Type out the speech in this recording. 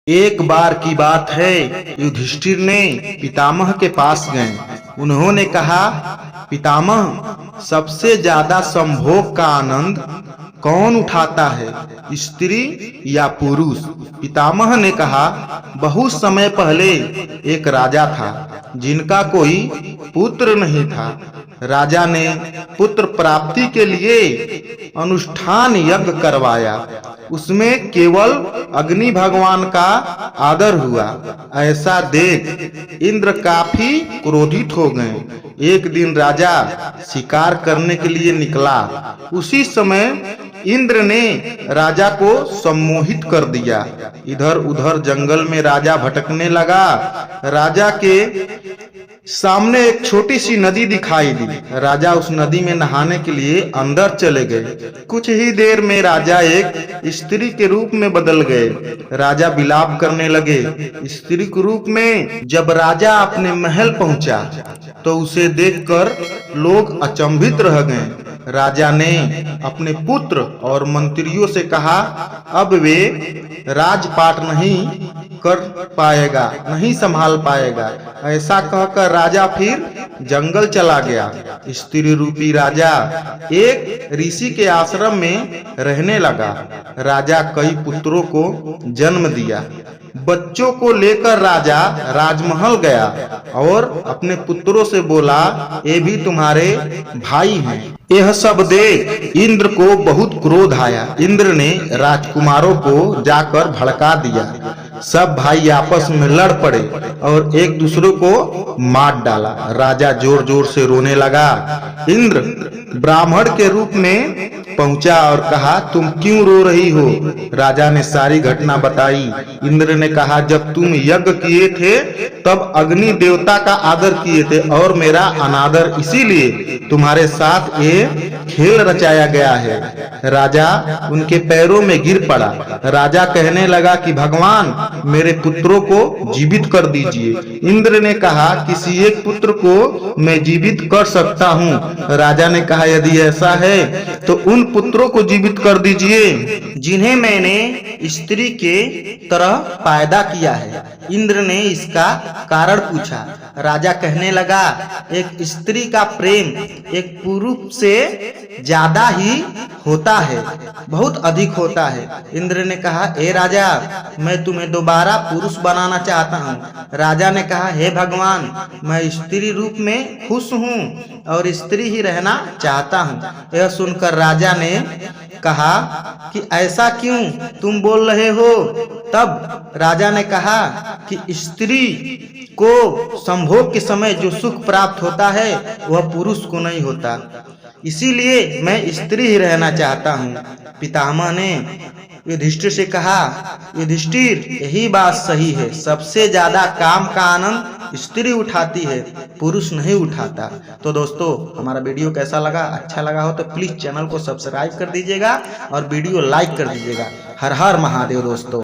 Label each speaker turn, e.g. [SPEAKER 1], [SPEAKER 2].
[SPEAKER 1] एक बार की बात है, युधिष्ठिर ने पितामह के पास गए। उन्होंने कहा, पितामह, सबसे ज्यादा संभोग का आनंद कौन उठाता है, स्त्री या पुरुष? पितामह ने कहा, बहुत समय पहले एक राजा था जिनका कोई पुत्र नहीं था। राजा ने पुत्र प्राप्ति के लिए अनुष्ठान यज्ञ करवाया। उसमें केवल अग्नि भगवान का आदर हुआ। ऐसा देख इंद्र काफी क्रोधित हो गए। एक दिन राजा शिकार करने के लिए निकला। उसी समय इंद्र ने राजा को सम्मोहित कर दिया। इधर उधर जंगल में राजा भटकने लगा। राजा के सामने एक छोटी सी नदी दिखाई दी। राजा उस नदी में नहाने के लिए अंदर चले गए। कुछ ही देर में राजा एक स्त्री के रूप में बदल गए। राजा विलाप करने लगे। स्त्री के रूप में जब राजा अपने महल पहुंचा तो उसे देखकर लोग अचंभित रह गए। राजा ने अपने पुत्र और मंत्रियों से कहा, अब वे राजपाट नहीं कर पाएगा, नहीं संभाल पाएगा। ऐसा कहकर राजा फिर जंगल चला गया। स्त्री रूपी राजा एक ऋषि के आश्रम में रहने लगा। राजा कई पुत्रों को जन्म दिया। बच्चों को लेकर राजा राजमहल गया और अपने पुत्रों से बोला, ये भी तुम्हारे भाई हैं। यह सब देख इंद्र को बहुत क्रोध आया। इंद्र ने राजकुमारों को जाकर भड़का दिया। सब भाई आपस में लड़ पड़े और एक दूसरे को मार डाला। राजा जोर जोर से रोने लगा। इंद्र ब्राह्मण के रूप में पहुंचा और कहा, तुम क्यों रो रही हो? राजा ने सारी घटना बताई। इंद्र ने कहा, जब तुम यज्ञ किए थे तब अग्नि देवता का आदर किए थे और मेरा अनादर, इसीलिए तुम्हारे साथ ये खेल रचाया गया है। राजा उनके पैरों में गिर पड़ा। राजा कहने लगा कि भगवान, मेरे पुत्रों को जीवित कर दीजिए। इंद्र ने कहा, किसी एक पुत्र को मैं जीवित कर सकता हूँ। राजा ने कहा, यदि ऐसा है तो उन पुत्रों को जीवित कर दीजिए जिन्हें मैंने स्त्री के तरह पैदा किया है। इंद्र ने इसका कारण पूछा। राजा कहने लगा, एक स्त्री का प्रेम एक पुरुष से ज्यादा ही होता है, बहुत अधिक होता है। इंद्र ने कहा, हे राजा, मैं तुम्हें दोबारा पुरुष बनाना चाहता हूँ। राजा ने कहा, हे भगवान, मैं स्त्री रूप में खुश हूँ और स्त्री ही रहना चाहता हूँ। यह सुनकर राजा ने कहा कि ऐसा क्यों तुम बोल रहे हो? तब राजा ने कहा कि स्त्री को संभोग के समय जो सुख प्राप्त होता है वह पुरुष को नहीं होता, इसीलिए मैं स्त्री ही रहना चाहता हूँ। पितामह ने युधिष्ठिर से कहा, युधिष्ठिर, यही बात सही है। सबसे ज्यादा काम का आनंद स्त्री उठाती है, पुरुष नहीं उठाता। तो दोस्तों, हमारा वीडियो कैसा लगा? अच्छा लगा हो तो प्लीज चैनल को सब्सक्राइब कर दीजिएगा और वीडियो लाइक कर दीजिएगा। हर हर महादेव दोस्तों।